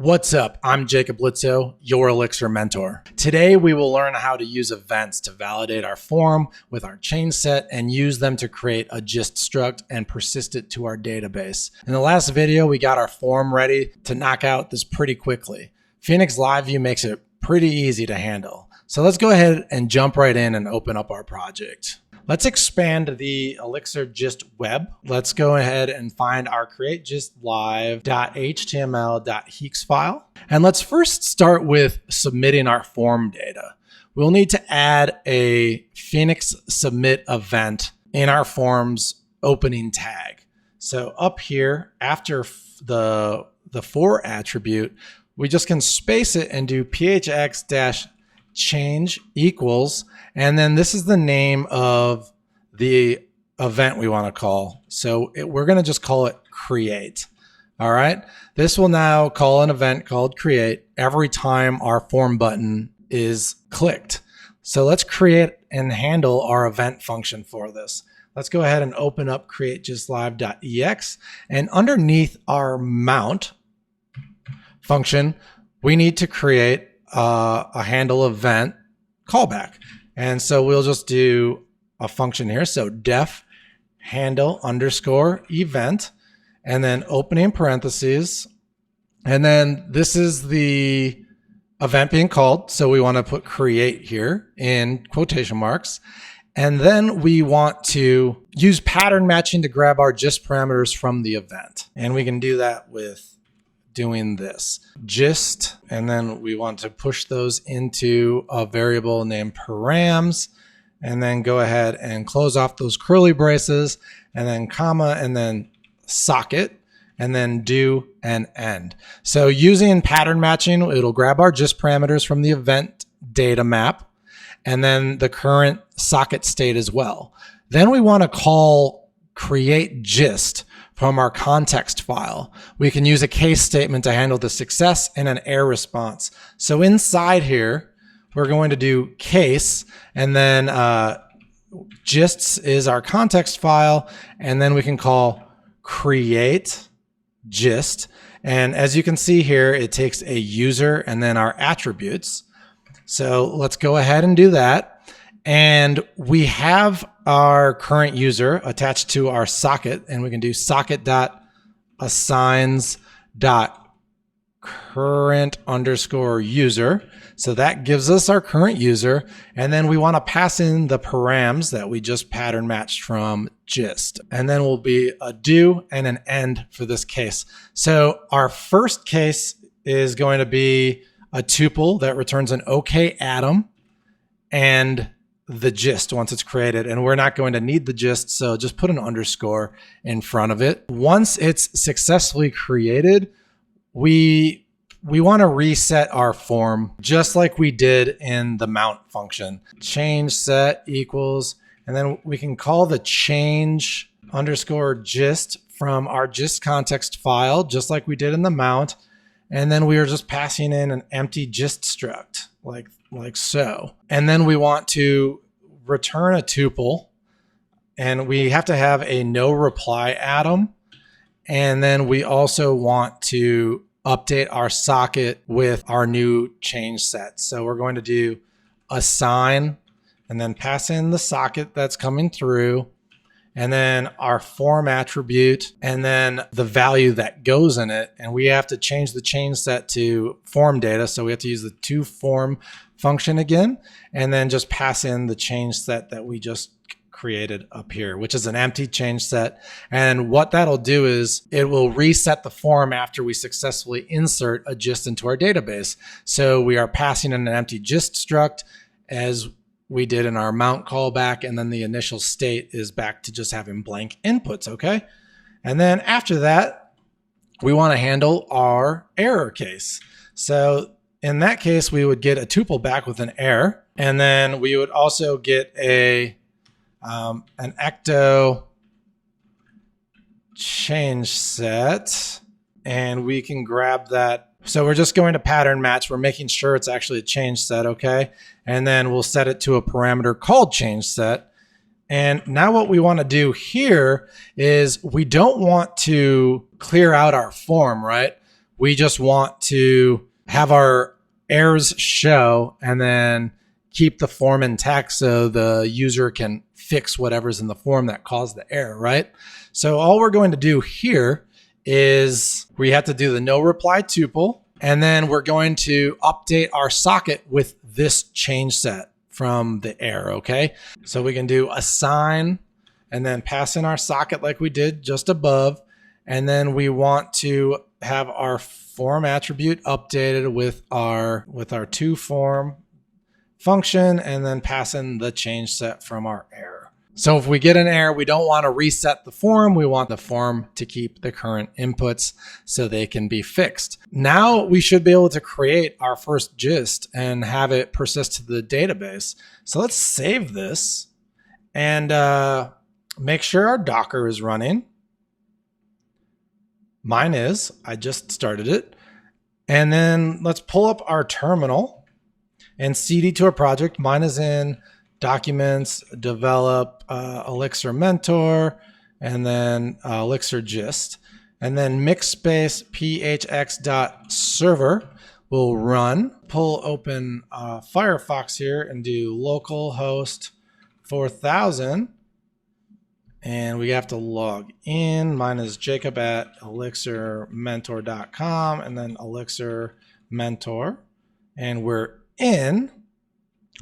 What's up? I'm Jacob Blitzo, your Elixir mentor. Today we will learn how to use events to validate our form with our change set and use them to create a gist struct and persist it to our database. In the last video, we got our form ready to knock out this pretty quickly. Phoenix LiveView makes it pretty easy to handle. So let's go ahead and jump right in and open up our project. Let's expand the Elixir Gist web. Let's go ahead and find our createGistLive.html.hex file. And let's first start with submitting our form data. We'll need to add a Phoenix submit event in our form's opening tag. So up here, after the for attribute, we just can space it and do phx-change equals, and then this is the name of the event we want to call. So we're going to just call it create. All right. This will now call an event called create every time our form button is clicked. So let's create and handle our event function for this. Let's go ahead and open up createGistLive.ex, and underneath our mount function, we need to create a handle event callback. And so we'll just do a function here. So def handle underscore event, and then opening parentheses. And then this is the event being called. So we want to put create here in quotation marks. And then we want to use pattern matching to grab our gist parameters from the event. And we can do that with doing this gist, and then we want to push those into a variable named params, and then go ahead and close off those curly braces, and then comma, and then socket, and then do an end. So using pattern matching, it'll grab our gist parameters from the event data map, and then the current socket state as well. Then we want to call create gist from our context file. We can use a case statement to handle the success and an error response. So inside here, we're going to do case, and then gists is our context file, and then we can call create gist. And as you can see here, it takes a user and then our attributes. So let's go ahead and do that. And we have our current user attached to our socket, and we can do socket.assigns.current_user. So that gives us our current user. And then we want to pass in the params that we just pattern matched from gist. And then will be a do and an end for this case. So our first case is going to be a tuple that returns an OK atom and the gist once it's created, and we're not going to need the gist, so just put an underscore in front of it. Once it's successfully created, we want to reset our form just like we did in the mount function. Change set equals, and then we can call the change underscore gist from our gist context file just like we did in the mount, and then we are just passing in an empty gist struct like so. And then we want to return a tuple, and we have to have a no reply atom. And then we also want to update our socket with our new change set. So we're going to do assign and then pass in the socket that's coming through, and then our form attribute, and then the value that goes in it. And we have to change the change set to form data. So we have to use the toForm function again, and then just pass in the change set that we just created up here, which is an empty change set. And what that'll do is it will reset the form after we successfully insert a gist into our database. So we are passing in an empty gist struct as we did in our mount callback, and then the initial state is back to just having blank inputs, okay? And then after that, we want to handle our error case. So in that case, we would get a tuple back with an error, and then we would also get an ecto change set, and we can grab that. So we're just going to pattern match. We're making sure it's actually a change set, okay? And then we'll set it to a parameter called change set. And now what we want to do here is we don't want to clear out our form, right? we just want to have our errors show and then keep the form intact so the user can fix whatever's in the form that caused the error, right? So all we're going to do here is we have to do the no reply tuple, and then we're going to update our socket with this change set from the error, okay? So we can do assign and then pass in our socket like we did just above. And then we want to have our form attribute updated with our toForm function, and then pass in the change set from our error. So if we get an error, we don't want to reset the form. We want the form to keep the current inputs so they can be fixed. Now we should be able to create our first gist and have it persist to the database. So let's save this and make sure our Docker is running. Mine is. I just started it. And then let's pull up our terminal and cd to a project. Mine is in Documents, Develop, Elixir Mentor, and then Elixir Gist. And then mixspace phx.server will run. Pull open Firefox here and do localhost 4000. And we have to log in. Mine is Jacob at elixirmentor.com, and then Elixir Mentor. And we're in.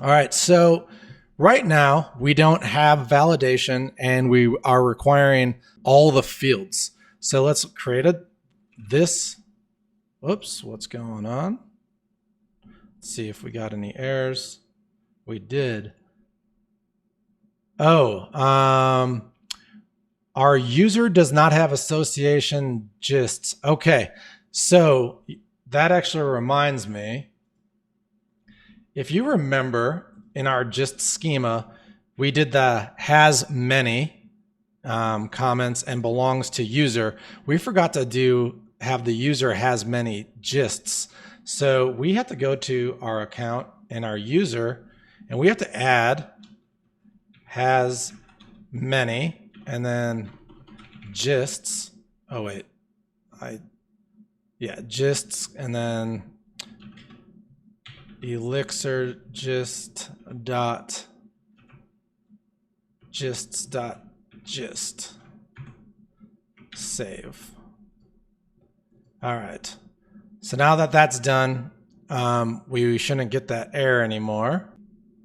All right, so right now we don't have validation and we are requiring all the fields. So let's create this. Whoops, what's going on? Let's see if we got any errors. We did. Oh, our user does not have association gists. Okay, so that actually reminds me. If you remember in our gist schema, we did the has many comments and belongs to user. We forgot to have the user has many gists. So we have to go to our account and our user, and we have to add has many and then gists. Oh wait, gists, and then Elixir gist dot gist. Save. All right. So now that that's done, we shouldn't get that error anymore.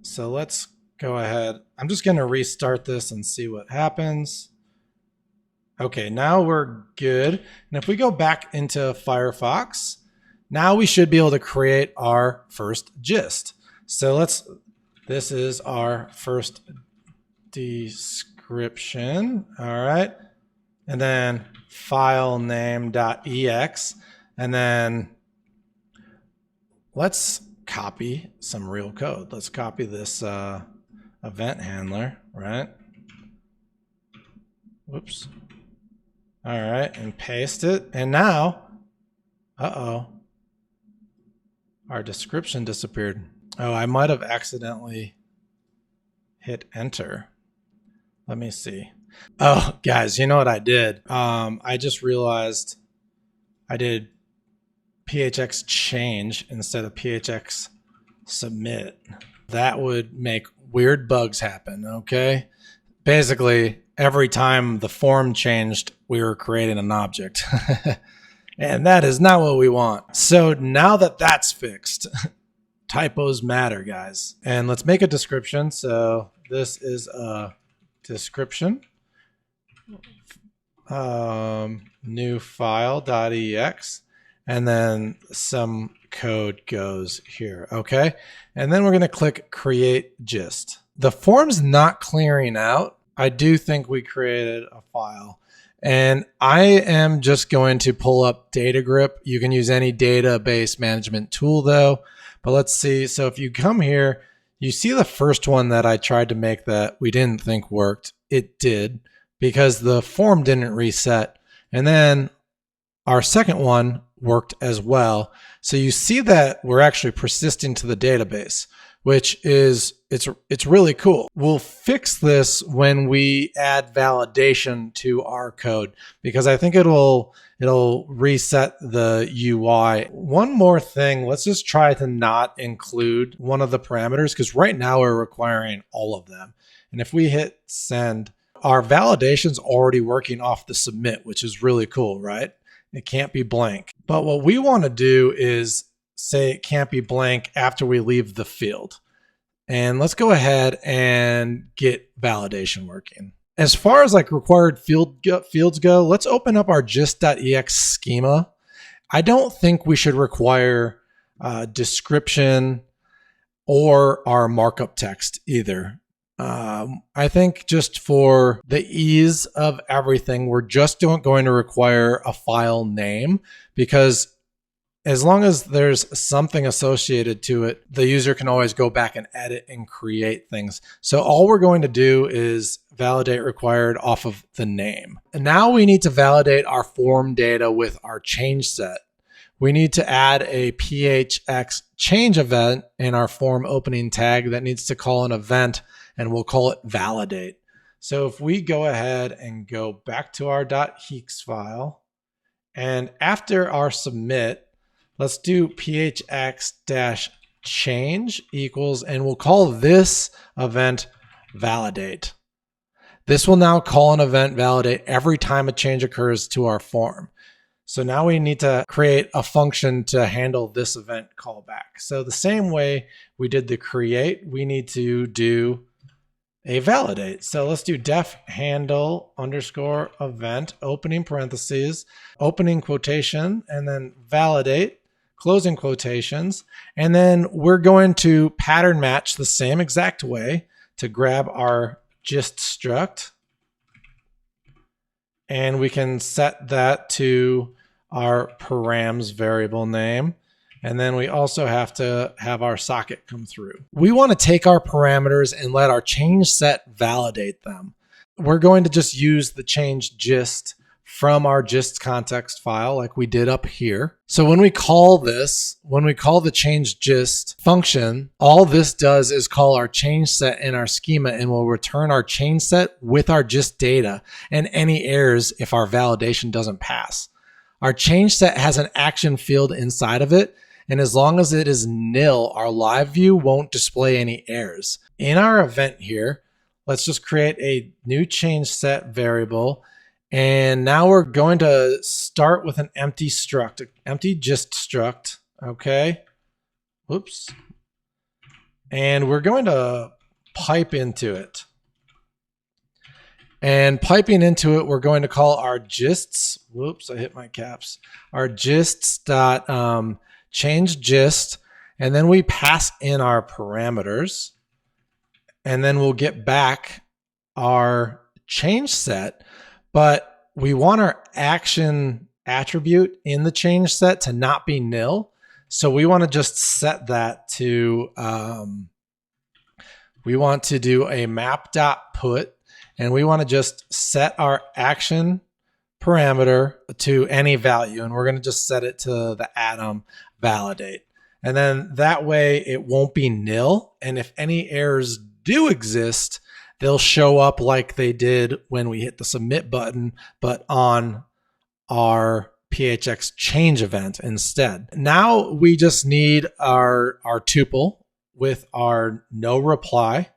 So let's go ahead. I'm just going to restart this and see what happens. Okay, now we're good. And if we go back into Firefox, now we should be able to create our first gist. So this is our first description. All right. And then file name.ex. And then let's copy some real code. Let's copy this event handler, right? Whoops. All right, and paste it. And now, our description disappeared. Oh, I might have accidentally hit enter. Let me see. Oh, guys, you know what I did? I just realized I did phx change instead of phx submit. That would make weird bugs happen, okay? Basically, every time the form changed, we were creating an object. And that is not what we want. So now that that's fixed, typos matter, guys. And let's make a description. So this is a description. New file.ex. And then some code goes here, okay? And then we're going to click Create Gist. The form's not clearing out. I do think we created a file. And I am just going to pull up DataGrip. You can use any database management tool though. But let's see. So if you come here, you see the first one that I tried to make that we didn't think worked. It did because the form didn't reset. And then our second one worked as well. So you see that we're actually persisting to the database. which is it's really cool. We'll fix this when we add validation to our code because I think it'll reset the UI. One more thing, let's just try to not include one of the parameters because right now we're requiring all of them. And if we hit send, our validation's already working off the submit, which is really cool, right? It can't be blank. But what we want to do is say it can't be blank after we leave the field. And let's go ahead and get validation working. As far as like required fields go, let's open up our gist.ex schema. I don't think we should require description or our markup text either. I think just for the ease of everything, we're just going to require a file name because as long as there's something associated to it, the user can always go back and edit and create things. So all we're going to do is validate required off of the name. And now we need to validate our form data with our change set. We need to add a phx change event in our form opening tag that needs to call an event, and we'll call it validate. So if we go ahead and go back to our .hex file, and after our submit, let's do phx-change equals, and we'll call this event validate. This will now call an event validate every time a change occurs to our form. So now we need to create a function to handle this event callback. So the same way we did the create, we need to do a validate. So let's do def handle underscore event, opening parentheses, opening quotation, and then validate, closing quotations. And then we're going to pattern match the same exact way to grab our gist struct. And we can set that to our params variable name. And then we also have to have our socket come through. We want to take our parameters and let our change set validate them. We're going to just use the change gist from our gist context file like we did up here. So when we call this, when we call the change gist function, all this does is call our change set in our schema and will return our change set with our gist data and any errors if our validation doesn't pass. Our change set has an action field inside of it, and as long as it is nil, our live view won't display any errors. In our event here, let's just create a new change set variable. And now we're going to start with an empty struct, empty gist struct, okay? Whoops. And we're going to pipe into it. And piping into it, we're going to call our gists. Whoops, I hit my caps. Our gists dot change gist, and then we pass in our parameters, and then we'll get back our change set. But we want our action attribute in the change set to not be nil. So we want to just set that to, we want to do a map.put, and we want to just set our action parameter to any value. And we're going to just set it to the atom validate. And then that way it won't be nil. And if any errors do exist, they'll show up like they did when we hit the submit button, but on our phx change event instead. Now we just need our tuple with our no reply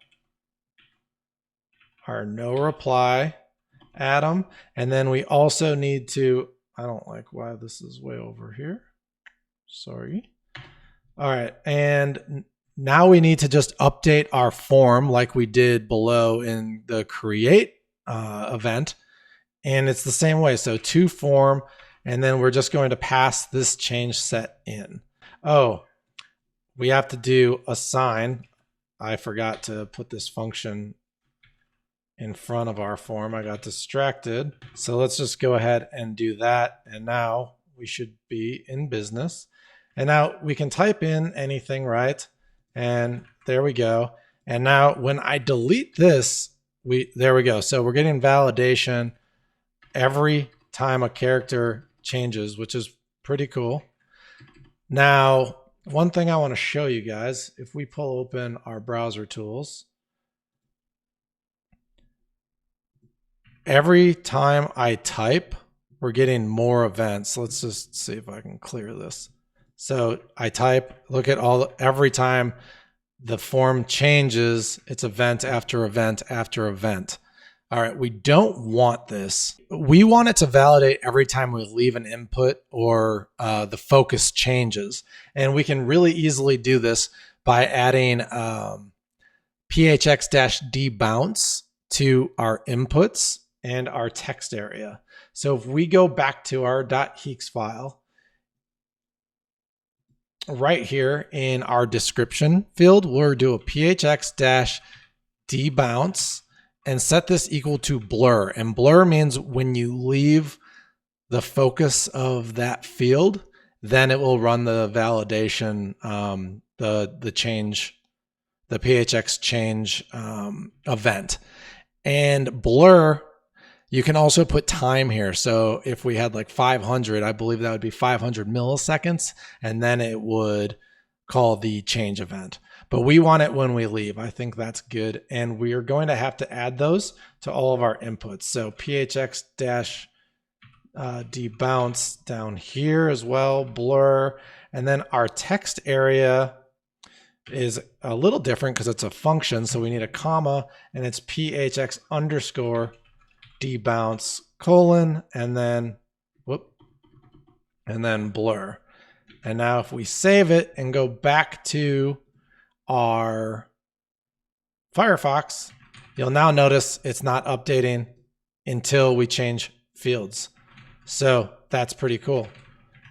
atom. And then we also need to, I don't like why this is way over here. Sorry. All right. And now we need to just update our form like we did below in the create event. And it's the same way. So to form, and then we're just going to pass this change set in. Oh, we have to do assign. I forgot to put this function in front of our form. I got distracted. So let's just go ahead and do that. And now we should be in business. And now we can type in anything, right? And there we go. And now when I delete this, there we go. So we're getting validation every time a character changes, which is pretty cool. Now, one thing I want to show you guys, if we pull open our browser tools, every time I type, we're getting more events. Let's just see if I can clear this. So I type, look at every time the form changes, it's event after event after event. All right, we don't want this. We want it to validate every time we leave an input or the focus changes. And we can really easily do this by adding phx-debounce to our inputs and our text area. So if we go back to our .hex file, right here in our description field, we'll do a phx-debounce and set this equal to blur. And blur means when you leave the focus of that field, then it will run the validation, the change, the phx change event. And blur, you can also put time here. So if we had like 500, I believe that would be 500 milliseconds, and then it would call the change event. But we want it when we leave. I think that's good. And we are going to have to add those to all of our inputs. So phx-debounce down here as well, blur. And then our text area is a little different because it's a function. So we need a comma, and it's phx_debounce colon, and then blur. And now if we save it and go back to our Firefox, you'll now notice it's not updating until we change fields. So that's pretty cool.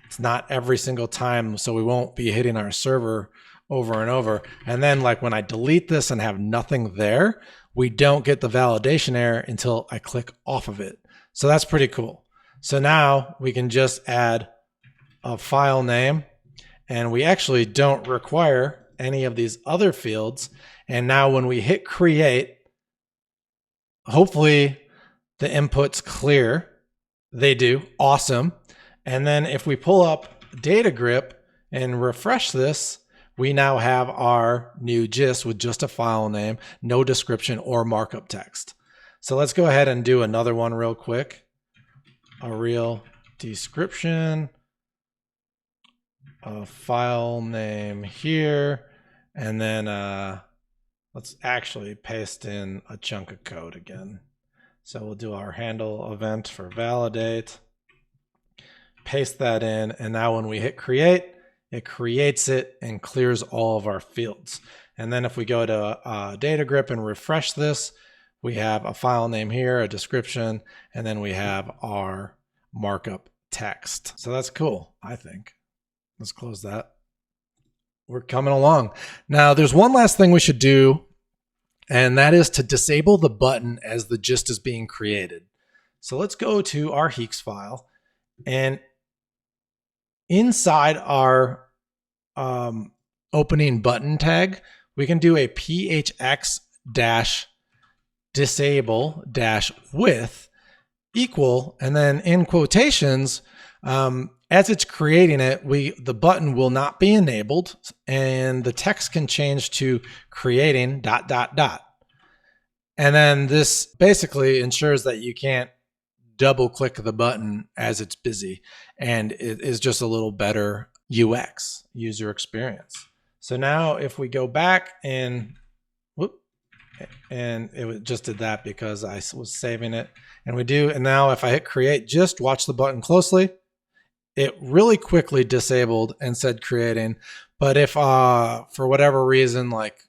It's not every single time, so we won't be hitting our server over and over. And then like when I delete this and have nothing there, we don't get the validation error until I click off of it. So that's pretty cool. So now we can just add a file name, and we actually don't require any of these other fields. And now when we hit create, hopefully the input's clear. They do. Awesome. And then if we pull up data grip and refresh this, we now have our new gist with just a file name, no description or markup text. So let's go ahead and do another one real quick. A real description, a file name here, and then let's actually paste in a chunk of code again. So we'll do our handle event for validate, paste that in, and now when we hit create, it creates it and clears all of our fields. And then if we go to data grip and refresh this, we have a file name here, a description, and then we have our markup text. So that's cool, I think. Let's close that. We're coming along. Now, there's one last thing we should do, and that is to disable the button as the gist is being created. So let's go to our hex file, and inside our opening button tag, we can do a phx-disable-with equal, and then in quotations, as it's creating it, the button will not be enabled, and the text can change to creating ... And then this basically ensures that you can't double click the button as it's busy, and it is just a little better UX, user experience. So now if we go back and it just did that because I was saving it, and now if I hit create gist, watch the button closely, it really quickly disabled and said creating. But if for whatever reason, like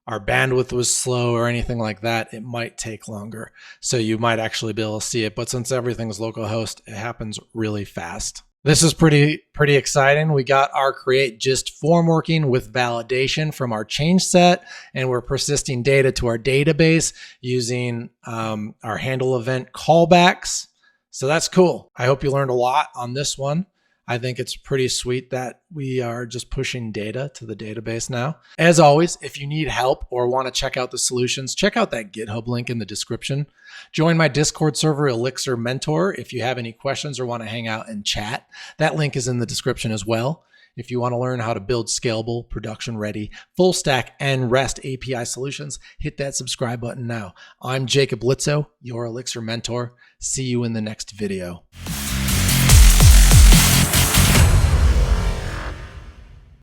our bandwidth was slow or anything like that, it might take longer. So you might actually be able to see it. But since everything's localhost, it happens really fast. This is pretty exciting. We got our create gist form working with validation from our change set, and we're persisting data to our database using our handle event callbacks. So that's cool. I hope you learned a lot on this one. I think it's pretty sweet that we are just pushing data to the database now. As always, if you need help or want to check out the solutions, check out that GitHub link in the description. Join my Discord server, Elixir Mentor, if you have any questions or want to hang out and chat. That link is in the description as well. If you want to learn how to build scalable, production-ready, full-stack, and REST API solutions, hit that subscribe button now. I'm Jacob Litzo, your Elixir mentor. See you in the next video.